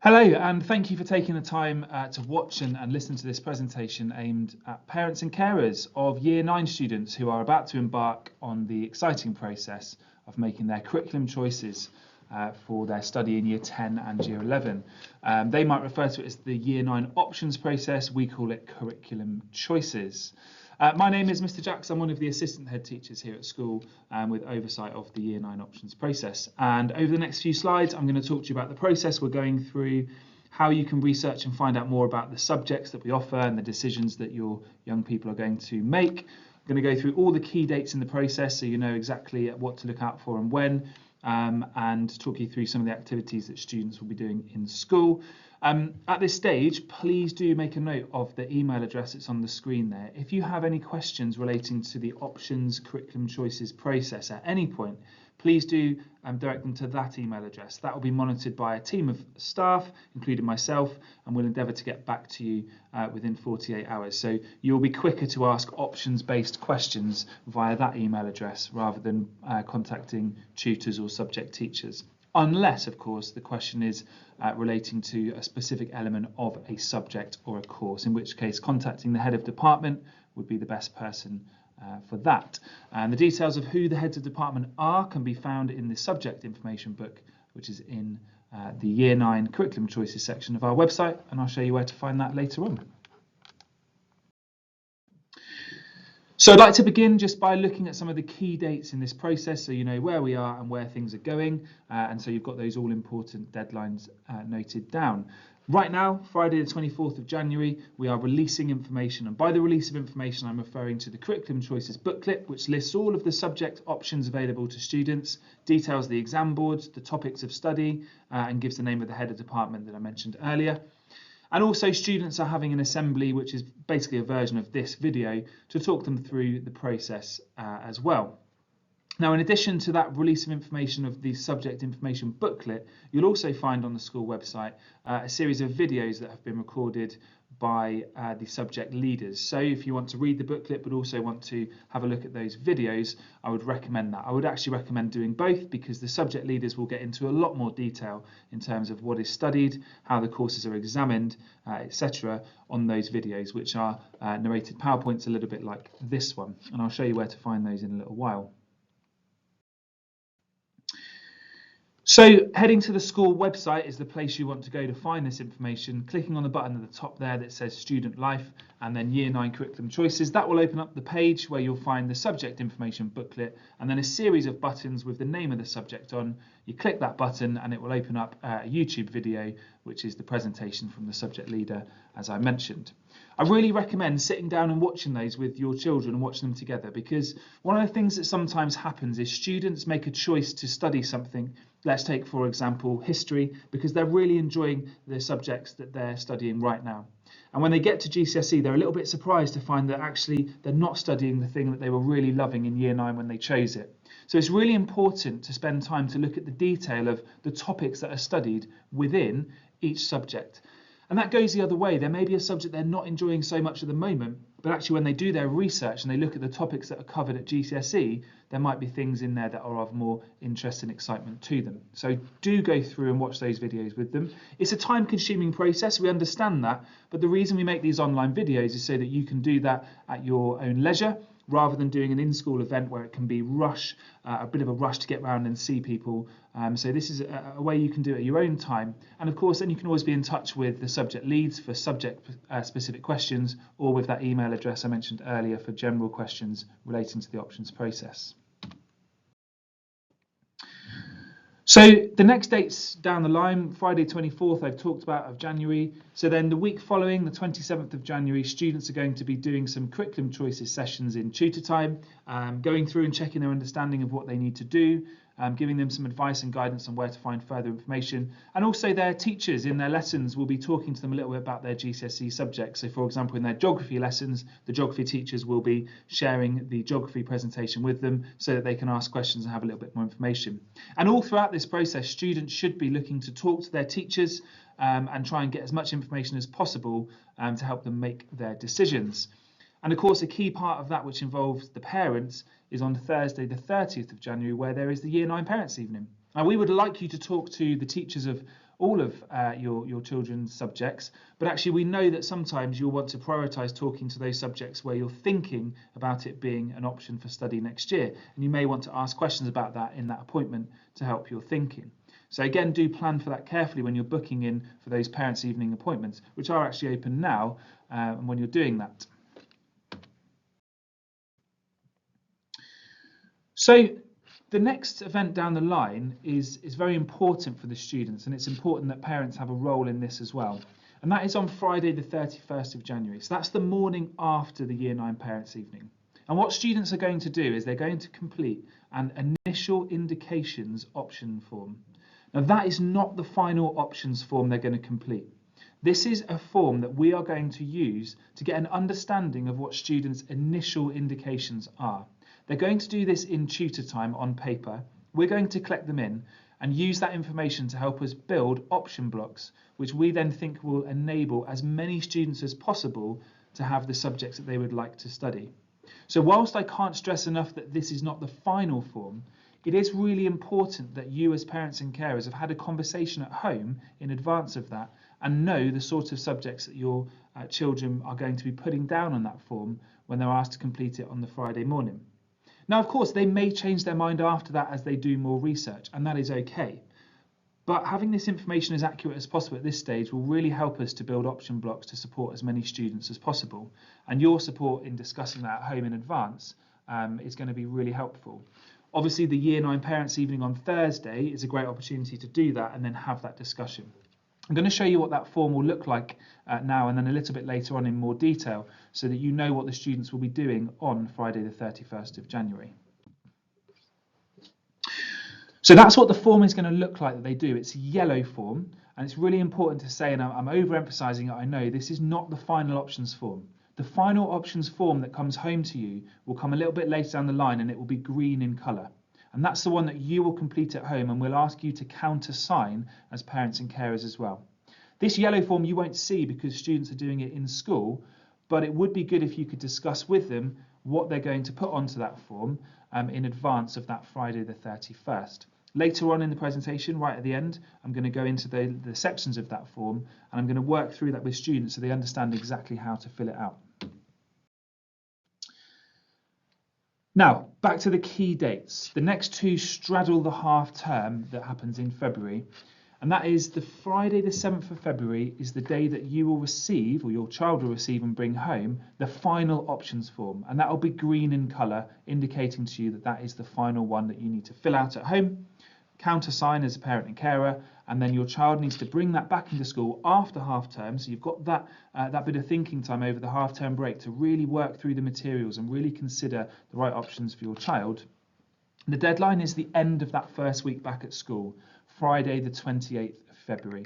Hello, and thank you for taking the time to watch and listen to this presentation aimed at parents and carers of Year 9 students who are about to embark on the exciting process of making their curriculum choices for their study in Year 10 and Year 11. They might refer to it as the Year 9 options process. We call it curriculum choices. My name is Mr. Jacks. I'm one of the assistant head teachers here at school with oversight of the Year 9 options process. And over the next few slides, I'm going to talk to you about the process we're going through, how you can research and find out more about the subjects that we offer and the decisions that your young people are going to make. I'm going to go through all the key dates in the process so you know exactly what to look out for and when, and talk you through some of the activities that students will be doing in school. At this stage, please do make a note of the email address that's on the screen there. If you have any questions relating to the options curriculum choices process at any point, please do direct them to that email address. That will be monitored by a team of staff, including myself, and we'll endeavour to get back to you within 48 hours. So you'll be quicker to ask options-based questions via that email address rather than contacting tutors or subject teachers. Unless, of course, the question is relating to a specific element of a subject or a course, in which case contacting the head of department would be the best person for that. And the details of who the heads of department are can be found in the subject information book, which is in the Year 9 curriculum choices section of our website, and I'll show you where to find that later on. So I'd like to begin just by looking at some of the key dates in this process so you know where we are and where things are going, and so you've got those all important deadlines noted down. Right now, Friday the 24th of January, we are releasing information, and by the release of information I'm referring to the Curriculum Choices booklet, which lists all of the subject options available to students, details the exam boards, the topics of study, and gives the name of the head of department that I mentioned earlier. And also students are having an assembly, which is basically a version of this video, to talk them through the process as well. Now, in addition to that release of information of the subject information booklet, you'll also find on the school website a series of videos that have been recorded by the subject leaders. So if you want to read the booklet but also want to have a look at those videos, I would recommend that. I would actually recommend doing both because the subject leaders will get into a lot more detail in terms of what is studied, how the courses are examined, etc. on those videos, which are narrated PowerPoints a little bit like this one. And I'll show you where to find those in a little while. So heading to the school website is the place you want to go to find this information. Clicking on the button at the top there that says Student Life and then Year 9 Curriculum Choices, that will open up the page where you'll find the subject information booklet and then a series of buttons with the name of the subject on. You click that button and it will open up a YouTube video, which is the presentation from the subject leader, as I mentioned. I really recommend sitting down and watching those with your children and watching them together, because one of the things that sometimes happens is students make a choice to study something. Let's take, for example, history, because they're really enjoying the subjects that they're studying right now. And when they get to GCSE, they're a little bit surprised to find that actually they're not studying the thing that they were really loving in Year 9 when they chose it. So it's really important to spend time to look at the detail of the topics that are studied within each subject. And that goes the other way. There may be a subject they're not enjoying so much at the moment, but actually when they do their research and they look at the topics that are covered at GCSE, there might be things in there that are of more interest and excitement to them. So do go through and watch those videos with them. It's a time-consuming process, we understand that, but the reason we make these online videos is so that you can do that at your own leisure, rather than doing an in-school event where it can be a bit of a rush to get around and see people. So this is a way you can do it at your own time. And of course, then you can always be in touch with the subject leads for subject-specific questions, or with that email address I mentioned earlier for general questions relating to the options process. So the next dates down the line, Friday 24th, I've talked about, of January. So then the week following, the 27th of January, students are going to be doing some curriculum choices sessions in tutor time, going through and checking their understanding of what they need to do, giving them some advice and guidance on where to find further information. And also their teachers in their lessons will be talking to them a little bit about their GCSE subjects. So for example, in their geography lessons, the geography teachers will be sharing the geography presentation with them so that they can ask questions and have a little bit more information. And all throughout this process, students should be looking to talk to their teachers and try and get as much information as possible to help them make their decisions. And of course, a key part of that, which involves the parents, is on Thursday the 30th of January, where there is the Year 9 Parents' Evening. Now, we would like you to talk to the teachers of all of your children's subjects, but actually we know that sometimes you'll want to prioritise talking to those subjects where you're thinking about it being an option for study next year, and you may want to ask questions about that in that appointment to help your thinking. So again, do plan for that carefully when you're booking in for those parents' evening appointments, which are actually open now, and when you're doing that. So the next event down the line is very important for the students, and it's important that parents have a role in this as well. And that is on Friday the 31st of January. So that's the morning after the Year 9 Parents' Evening. And what students are going to do is they're going to complete an initial indications option form. Now that is not the final options form they're going to complete. This is a form that we are going to use to get an understanding of what students' initial indications are. They're going to do this in tutor time on paper. We're going to collect them in and use that information to help us build option blocks, which we then think will enable as many students as possible to have the subjects that they would like to study. So whilst I can't stress enough that this is not the final form, it is really important that you as parents and carers have had a conversation at home in advance of that and know the sort of subjects that your children are going to be putting down on that form when they're asked to complete it on the Friday morning. Now, of course, they may change their mind after that as they do more research, and that is okay. But having this information as accurate as possible at this stage will really help us to build option blocks to support as many students as possible. And your support in discussing that at home in advance is going to be really helpful. Obviously, the Year 9 Parents' Evening on Thursday is a great opportunity to do that and then have that discussion. I'm going to show you what that form will look like now and then a little bit later on in more detail so that you know what the students will be doing on Friday the 31st of January. So that's what the form is going to look like that they do. It's a yellow form, and it's really important to say, and I'm overemphasising it, I know, this is not the final options form. The final options form that comes home to you will come a little bit later down the line, and it will be green in colour. And that's the one that you will complete at home, and we'll ask you to countersign as parents and carers as well. This yellow form you won't see because students are doing it in school, but it would be good if you could discuss with them what they're going to put onto that form in advance of that Friday the 31st. Later on in the presentation, right at the end, I'm going to go into the sections of that form, and I'm going to work through that with students so they understand exactly how to fill it out. Now, back to the key dates. The next two straddle the half term that happens in February, and that is the Friday the 7th of February is the day that you will receive, or your child will receive and bring home, the final options form, and that will be green in colour, indicating to you that that is the final one that you need to fill out at home, countersign as a parent and carer, and then your child needs to bring that back into school after half term. So you've got that bit of thinking time over the half term break to really work through the materials and really consider the right options for your child. The deadline is the end of that first week back at school, Friday the 28th of February,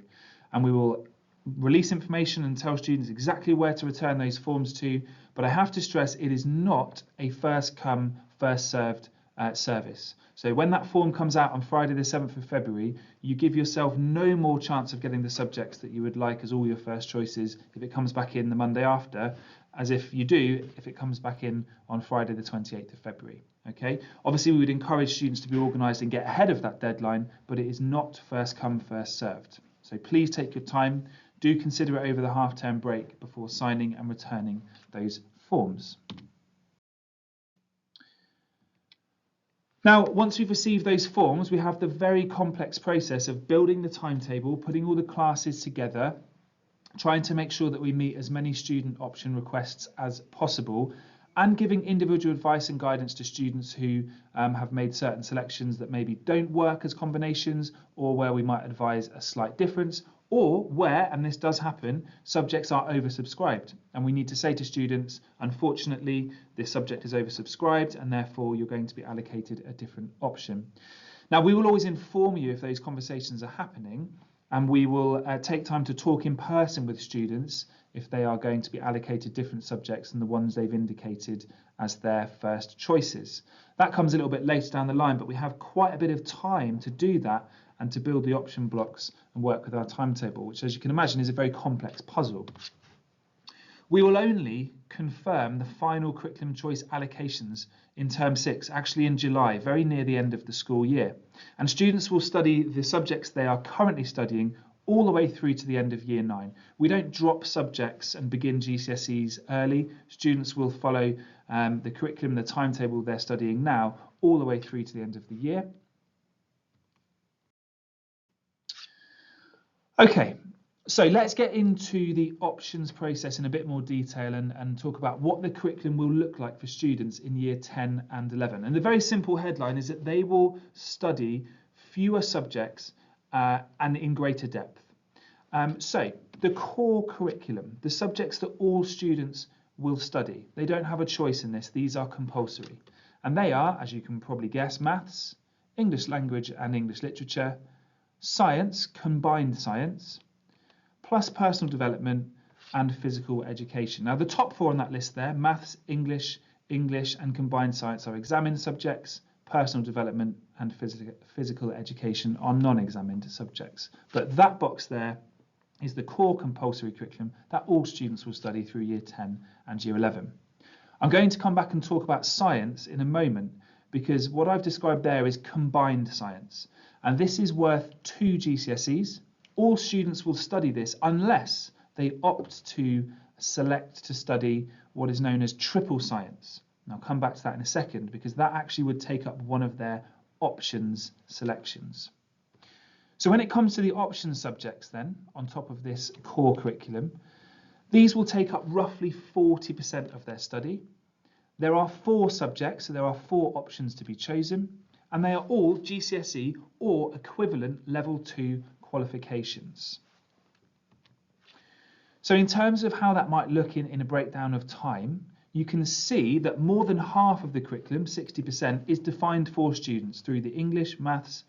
and we will release information and tell students exactly where to return those forms to, but I have to stress it is not a first come, first served service. So when that form comes out on Friday the 7th of February, you give yourself no more chance of getting the subjects that you would like as all your first choices if it comes back in the Monday after, as if you do if it comes back in on Friday the 28th of February. Okay. Obviously, we would encourage students to be organised and get ahead of that deadline, but it is not first come, first served. So please take your time. Do consider it over the half-term break before signing and returning those forms. Now, once we've received those forms, we have the very complex process of building the timetable, putting all the classes together, trying to make sure that we meet as many student option requests as possible, and giving individual advice and guidance to students who have made certain selections that maybe don't work as combinations, or where we might advise a slight difference, or where, and this does happen, subjects are oversubscribed. And we need to say to students, unfortunately, this subject is oversubscribed, and therefore you're going to be allocated a different option. Now, we will always inform you if those conversations are happening, and we will take time to talk in person with students if they are going to be allocated different subjects than the ones they've indicated as their first choices. That comes a little bit later down the line, but we have quite a bit of time to do that and to build the option blocks and work with our timetable, which, as you can imagine, is a very complex puzzle. We will only confirm the final curriculum choice allocations in term 6, actually in July, very near the end of the school year. And students will study the subjects they are currently studying all the way through to the end of year 9. We don't drop subjects and begin GCSEs early. Students will follow the curriculum, the timetable they're studying now, all the way through to the end of the year. Okay, so let's get into the options process in a bit more detail and talk about what the curriculum will look like for students in year 10 and 11. And the very simple headline is that they will study fewer subjects and in greater depth. So the core curriculum, the subjects that all students will study, they don't have a choice in this, these are compulsory. And they are, as you can probably guess, maths, English language and English literature, science, combined science, plus personal development and physical education. Now the top 4 on that list there, maths, English and combined science are examined subjects, personal development and physical education are non-examined subjects. But that box there is the core compulsory curriculum that all students will study through year 10 and year 11. I'm going to come back and talk about science in a moment because what I've described there is combined science. And this is worth 2 GCSEs. All students will study this unless they opt to select to study what is known as triple science. And I'll come back to that in a second because that actually would take up one of their options selections. So when it comes to the options subjects then, on top of this core curriculum, these will take up roughly 40% of their study. There are 4 subjects, so there are 4 options to be chosen, and they are all GCSE or equivalent level 2 qualifications. So in terms of how that might look in a breakdown of time, you can see that more than half of the curriculum, 60%, is defined for students through the English, maths,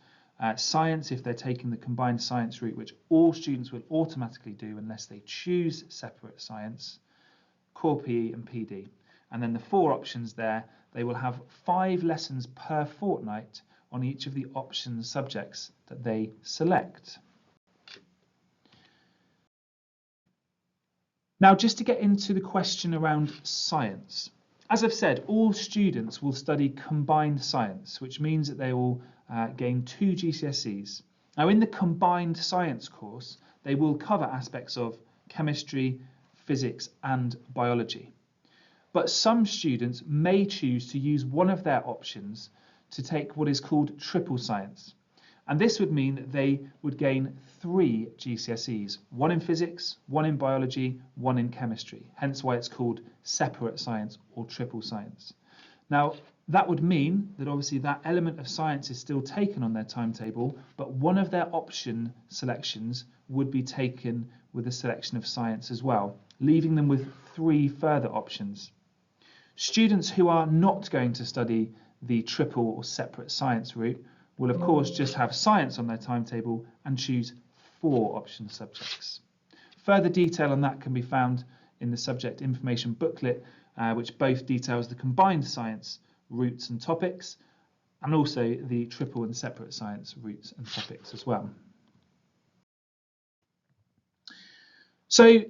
science if they're taking the combined science route, which all students will automatically do unless they choose separate science, core PE and PD. And then the 4 options there, they will have 5 lessons per fortnight on each of the options subjects that they select. Now, just to get into the question around science, as I've said, all students will study combined science, which means that they will gain 2 GCSEs. Now, in the combined science course, they will cover aspects of chemistry, physics and biology. But some students may choose to use one of their options to take what is called triple science. And this would mean that they would gain 3 GCSEs, 1 in physics, 1 in biology, 1 in chemistry, hence why it's called separate science or triple science. Now, that would mean that obviously that element of science is still taken on their timetable, but one of their option selections would be taken with a selection of science as well, leaving them with 3 further options. Students who are not going to study the triple or separate science route will of course just have science on their timetable and choose 4 option subjects. Further detail on that can be found in the subject information booklet, which both details the combined science routes and topics, and also the triple and separate science routes and topics as well. So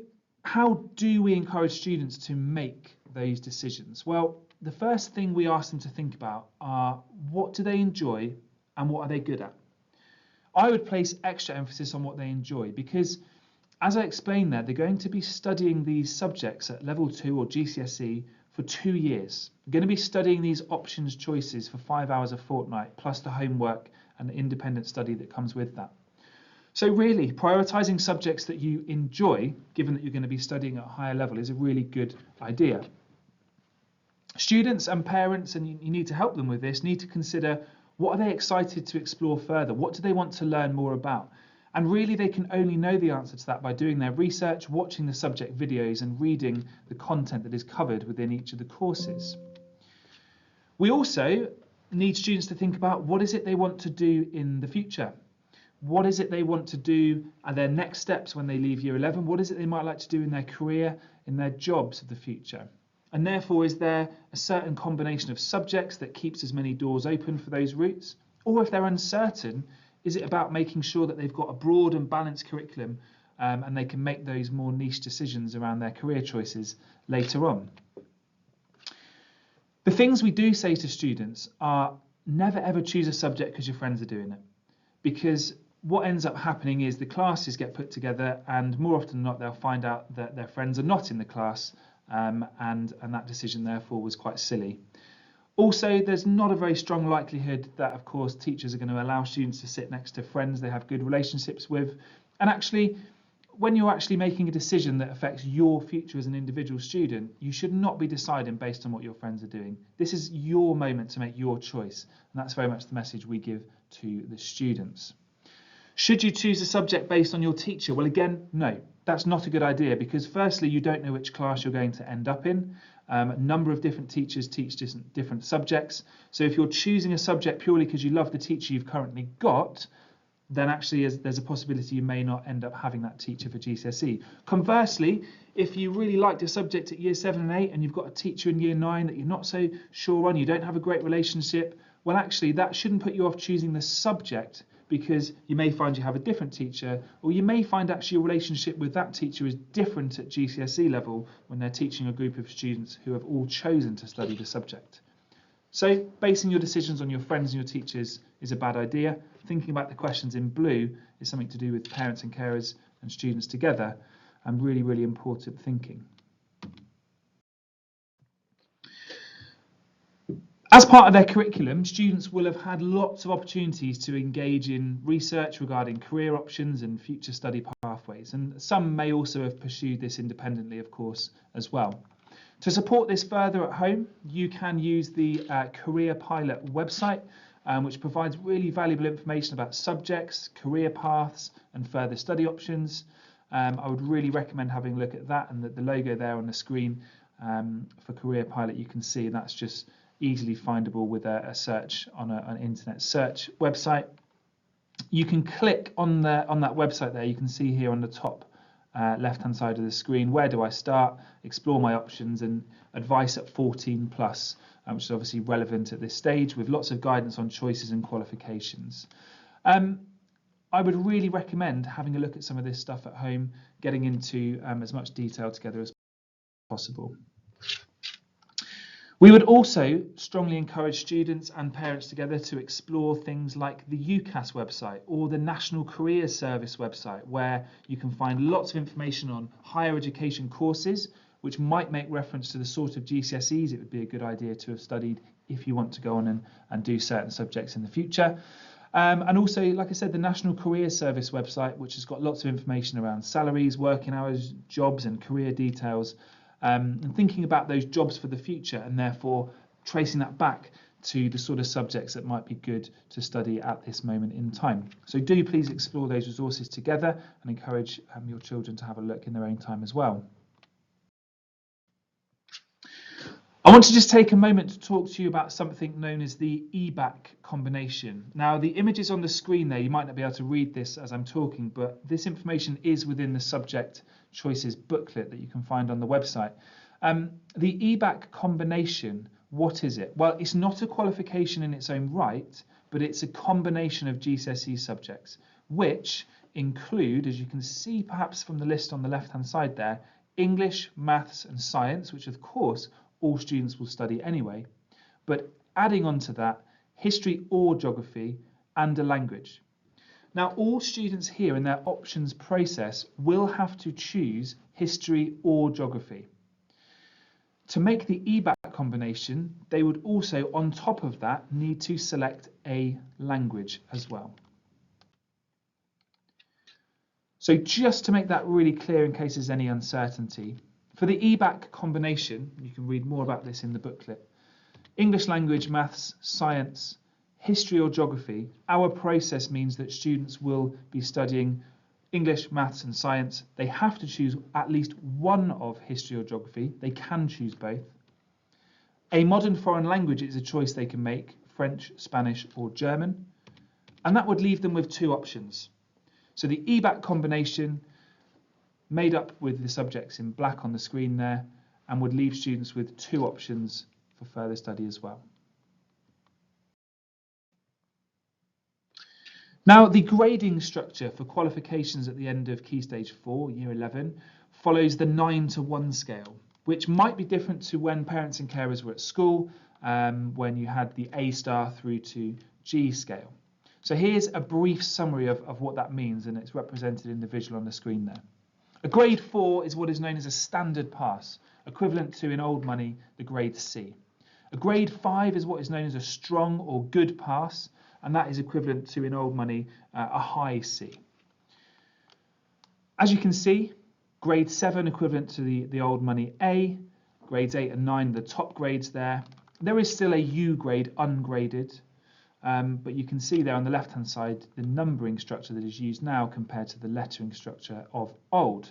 how do we encourage students to make those decisions? Well, the first thing we ask them to think about are what do they enjoy and what are they good at? I would place extra emphasis on what they enjoy because, as I explained there, they're going to be studying these subjects at level 2 or GCSE for 2 years. They're going to be studying these options choices for 5 hours a fortnight, plus the homework and the independent study that comes with that. So really, prioritising subjects that you enjoy, given that you're going to be studying at a higher level, is a really good idea. Students and parents, and you need to help them with this, need to consider what are they excited to explore further? What do they want to learn more about? And really, they can only know the answer to that by doing their research, watching the subject videos and reading the content that is covered within each of the courses. We also need students to think about what is it they want to do in the future. What is it they want to do at their next steps when they leave year 11? What is it they might like to do in their career, in their jobs of the future? And therefore, is there a certain combination of subjects that keeps as many doors open for those routes? Or if they're uncertain, is it about making sure that they've got a broad and balanced curriculum and they can make those more niche decisions around their career choices later on. The things we do say to students are never ever choose a subject because your friends are doing it, because what ends up happening is the classes get put together, and more often than not they'll find out that their friends are not in the class, and that decision therefore was quite silly. Also, there's not a very strong likelihood that, of course, teachers are going to allow students to sit next to friends they have good relationships with. And actually, when you're actually making a decision that affects your future as an individual student, you should not be deciding based on what your friends are doing. This is your moment to make your choice, and that's very much the message we give to the students. Should you choose a subject based on your teacher? Well, again, no, that's not a good idea, because firstly, you don't know which class you're going to end up in. A number of different teachers teach different subjects. So if you're choosing a subject purely because you love the teacher you've currently got, then actually there's a possibility you may not end up having that teacher for GCSE. Conversely, if you really liked a subject at year 7 and 8 and you've got a teacher in year 9 that you're not so sure on, you don't have a great relationship, well, actually that shouldn't put you off choosing the subject, because you may find you have a different teacher, or you may find actually your relationship with that teacher is different at GCSE level when they're teaching a group of students who have all chosen to study the subject. So basing your decisions on your friends and your teachers is a bad idea. Thinking about the questions in blue is something to do with parents and carers and students together, and really, really important thinking. As part of their curriculum, students will have had lots of opportunities to engage in research regarding career options and future study pathways, and some may also have pursued this independently, of course, as well. To support this further at home, you can use the Career Pilot website, which provides really valuable information about subjects, career paths, and further study options. I would really recommend having a look at that, and the logo there on the screen for Career Pilot you can see, and that's just easily findable with a search on an internet search website. You can click on that website there. You can see here on the top left-hand side of the screen, where do I start, explore my options, and advice at 14 plus, which is obviously relevant at this stage, with lots of guidance on choices and qualifications. I would really recommend having a look at some of this stuff at home, getting into as much detail together as possible. We would also strongly encourage students and parents together to explore things like the UCAS website or the National Careers Service website, where you can find lots of information on higher education courses, which might make reference to the sort of GCSEs it would be a good idea to have studied if you want to go on and do certain subjects in the future. And also, like I said, the National Careers Service website, which has got lots of information around salaries, working hours, jobs and career details. And thinking about those jobs for the future, and therefore tracing that back to the sort of subjects that might be good to study at this moment in time. So do please explore those resources together and encourage your children to have a look in their own time as well. I want to just take a moment to talk to you about something known as the EBAC combination. Now, the images on the screen there, you might not be able to read this as I'm talking, but this information is within the subject choices booklet that you can find on the website. The EBAC combination, what is it? Well, it's not a qualification in its own right, but it's a combination of GCSE subjects, which include, as you can see perhaps from the list on the left-hand side there, English, maths and science, which of course all students will study anyway, but adding on to that, history or geography and a language. Now, all students here in their options process will have to choose history or geography. To make the EBAC combination, they would also, on top of that, need to select a language as well. So just to make that really clear in case there's any uncertainty, for the EBAC combination, you can read more about this in the booklet, English language, maths, science, history or geography, our process means that students will be studying English, maths and science. They have to choose at least one of history or geography. They can choose both. A modern foreign language is a choice they can make, French, Spanish or German. And that would leave them with two options. So the EBAC combination, made up with the subjects in black on the screen there, and would leave students with two options for further study as well. Now, the grading structure for qualifications at the end of Key Stage 4, Year 11, follows the 9-to-1 scale, which might be different to when parents and carers were at school, when you had the A star through to G scale. So here's a brief summary of what that means, and it's represented in the visual on the screen there. A grade 4 is what is known as a standard pass, equivalent to, in old money, the grade C. A grade 5 is what is known as a strong or good pass, and that is equivalent to, in old money, a high C. As you can see, grade 7 equivalent to the old money A, grades 8 and 9 the top grades there. There is still a U grade ungraded, but you can see there on the left hand side the numbering structure that is used now compared to the lettering structure of old.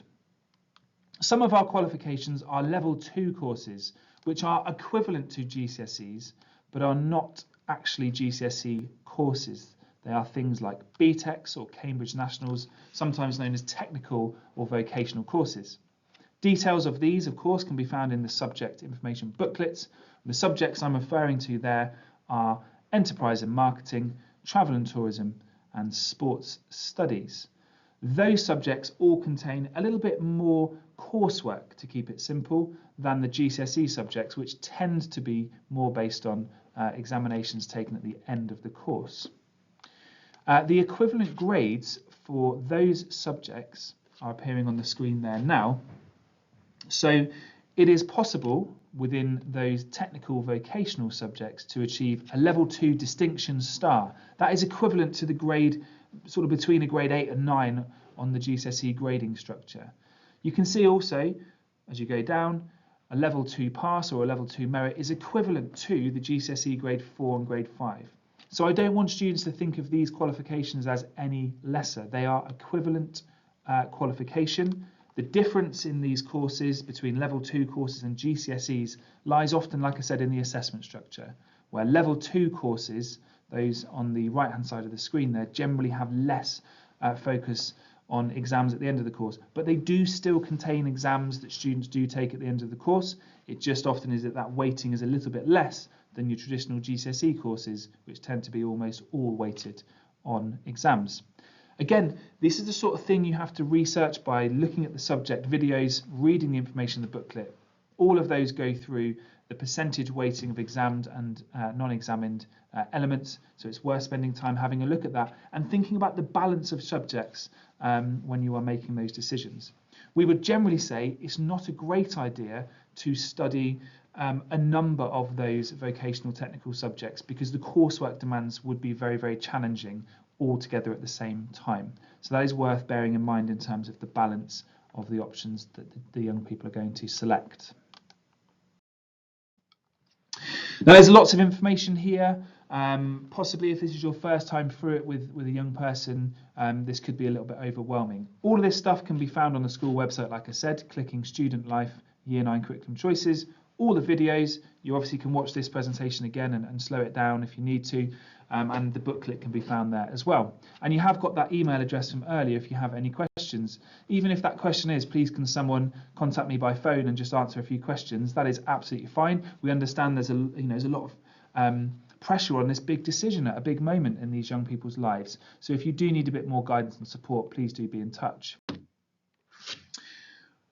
Some of our qualifications are level 2 courses, which are equivalent to GCSEs, but are not actually GCSE courses. They are things like BTECs or Cambridge Nationals, sometimes known as technical or vocational courses. Details of these, of course, can be found in the subject information booklets. The subjects I'm referring to there are enterprise and marketing, travel and tourism, and sports studies. Those subjects all contain a little bit more coursework, to keep it simple, than the GCSE subjects, which tend to be more based on examinations taken at the end of the course. The equivalent grades for those subjects are appearing on the screen there now. So it is possible within those technical vocational subjects to achieve a level 2 distinction star. That is equivalent to the grade sort of between a grade 8 and 9 on the GCSE grading structure. You can see also, as you go down, a level 2 pass or a level 2 merit is equivalent to the GCSE grade 4 and grade 5. So I don't want students to think of these qualifications as any lesser. They are equivalent qualification. The difference in these courses between level 2 courses and GCSEs lies often, like I said, in the assessment structure, where level 2 courses, those on the right hand side of the screen there, generally have less focus on exams at the end of the course, but they do still contain exams that students do take at the end of the course. It just often is that weighting is a little bit less than your traditional GCSE courses, which tend to be almost all weighted on exams. Again, this is the sort of thing you have to research by looking at the subject videos, reading the information in the booklet. All of those go through the percentage weighting of examined and non-examined elements, so it's worth spending time having a look at that and thinking about the balance of subjects when you are making those decisions. We would generally say it's not a great idea to study a number of those vocational technical subjects because the coursework demands would be very, very challenging all together at the same time. So that is worth bearing in mind in terms of the balance of the options that the young people are going to select. Now there's lots of information here. Possibly if this is your first time through it with a young person, this could be a little bit overwhelming. All of this stuff can be found on the school website, like I said, clicking Student Life Year 9 Curriculum Choices. All the videos, you obviously can watch this presentation again and slow it down if you need to, and the booklet can be found there as well. And you have got that email address from earlier if you have any questions. Even if that question is, please can someone contact me by phone and just answer a few questions, that is absolutely fine. We understand there's a lot of pressure on this big decision at a big moment in these young people's lives. So if you do need a bit more guidance and support, please do be in touch.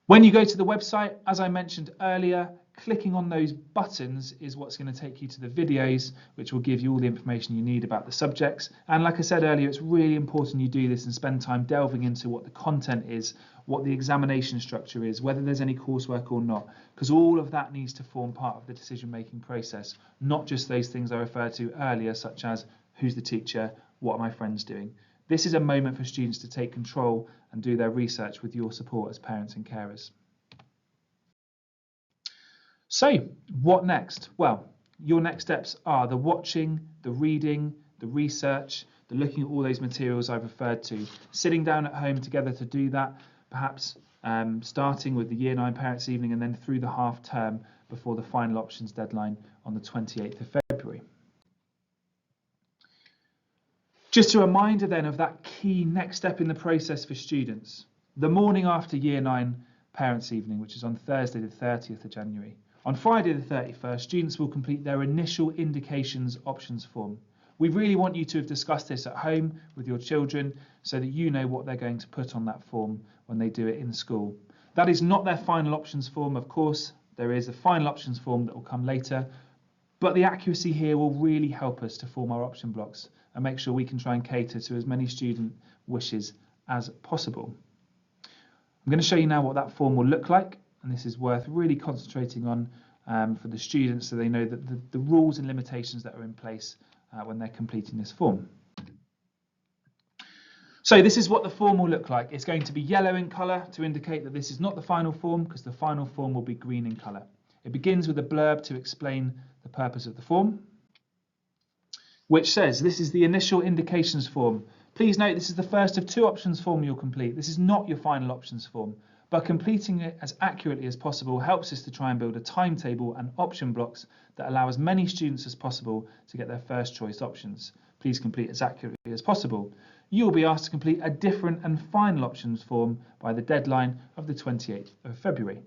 When you go to the website, as I mentioned earlier, clicking on those buttons is what's going to take you to the videos, which will give you all the information you need about the subjects. And like I said earlier, it's really important you do this and spend time delving into what the content is, what the examination structure is, whether there's any coursework or not, because all of that needs to form part of the decision-making process, not just those things I referred to earlier, such as who's the teacher, what are my friends doing. This is a moment for students to take control and do their research with your support as parents and carers. So, what next? Well, your next steps are the watching, the reading, the research, the looking at all those materials I've referred to, sitting down at home together to do that, perhaps starting with the Year 9 Parents' Evening and then through the half term before the final options deadline on the 28th of February. Just a reminder then of that key next step in the process for students. The morning after Year 9 Parents' Evening, which is on Thursday the 30th of January. On Friday the 31st, students will complete their initial indications options form. We really want you to have discussed this at home with your children so that you know what they're going to put on that form when they do it in school. That is not their final options form, of course. There is a final options form that will come later, but the accuracy here will really help us to form our option blocks and make sure we can try and cater to as many student wishes as possible. I'm going to show you now what that form will look like, and this is worth really concentrating on for the students so they know that the rules and limitations that are in place when they're completing this form. So this is what the form will look like. It's going to be yellow in colour to indicate that this is not the final form, because the final form will be green in colour. It begins with a blurb to explain the purpose of the form, which says this is the initial indications form. Please note this is the first of 2 options form you'll complete. This is not your final options form, but completing it as accurately as possible helps us to try and build a timetable and option blocks that allow as many students as possible to get their first choice options. Please complete as accurately as possible. You will be asked to complete a different and final options form by the deadline of the 28th of February.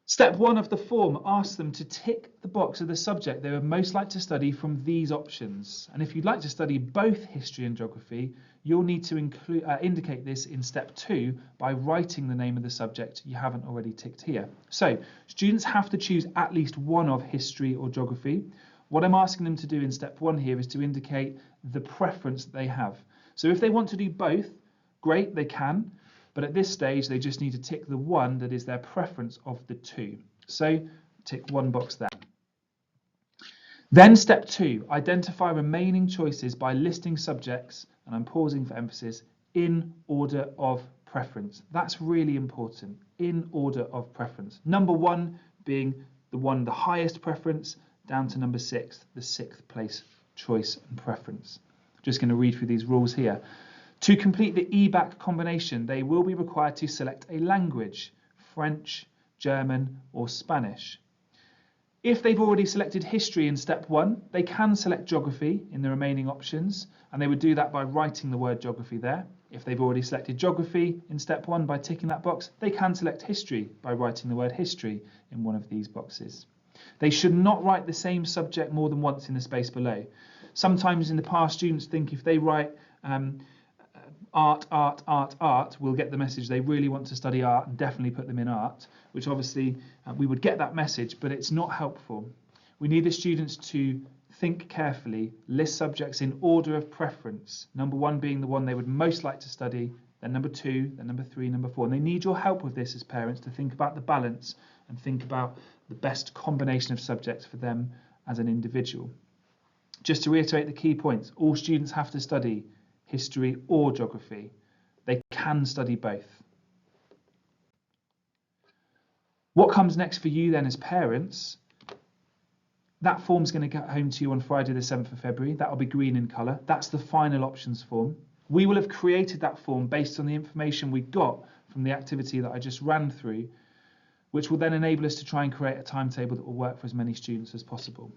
Step 1 of the form asks them to tick the box of the subject they would most like to study from these options. And if you'd like to study both history and geography, you'll need to indicate this in step 2 by writing the name of the subject you haven't already ticked here. So students have to choose at least one of history or geography. What I'm asking them to do in step 1 here is to indicate the preference that they have. So if they want to do both, great, they can. But at this stage, they just need to tick the one that is their preference of the 2. So tick 1 box there. Then step 2, identify remaining choices by listing subjects, and I'm pausing for emphasis, in order of preference. That's really important, in order of preference. Number 1 being the highest preference, down to number 6, the 6th place choice and preference. Just going to read through these rules here. To complete the EBAC combination, they will be required to select a language, French, German, or Spanish. If they've already selected history in step 1, they can select geography in the remaining options, and they would do that by writing the word geography there. If they've already selected geography in step 1 by ticking that box, they can select history by writing the word history in one of these boxes. They should not write the same subject more than once in the space below. Sometimes in the past, students think if they write art, we'll get the message they really want to study art and definitely put them in art, which obviously we would get that message, but it's not helpful. We need the students to think carefully, list subjects in order of preference, number 1 being the one they would most like to study, then number 2, then number 3, number 4. And they need your help with this as parents to think about the balance and think about the best combination of subjects for them as an individual. Just to reiterate the key points, all students have to study history or geography. They can study both. What comes next for you then as parents? That form's going to get home to you on Friday the 7th of February. That will be green in colour. That's the final options form. We will have created that form based on the information we got from the activity that I just ran through, which will then enable us to try and create a timetable that will work for as many students as possible.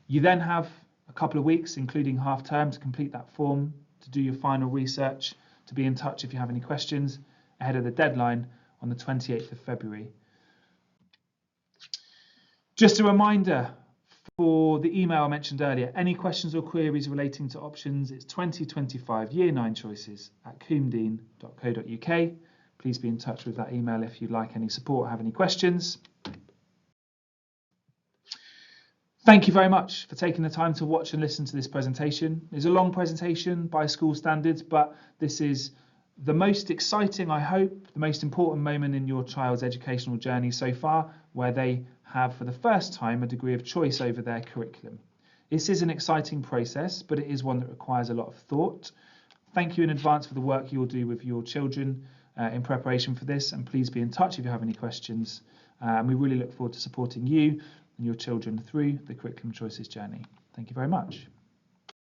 You then have a couple of weeks, including half term, to complete that form, to do your final research, to be in touch if you have any questions ahead of the deadline on the 28th of February. Just a reminder for the email I mentioned earlier, any questions or queries relating to options, it's 2025 Year 9 choices at coombedean.co.uk. Please be in touch with that email if you'd like any support or have any questions. Thank you very much for taking the time to watch and listen to this presentation. It's a long presentation by school standards, but this is the most exciting, I hope, the most important moment in your child's educational journey so far, where they have for the first time a degree of choice over their curriculum. This is an exciting process, but it is one that requires a lot of thought. Thank you in advance for the work you'll do with your children in preparation for this, and please be in touch if you have any questions. We really look forward to supporting you and your children through the curriculum choices journey. Thank you very much.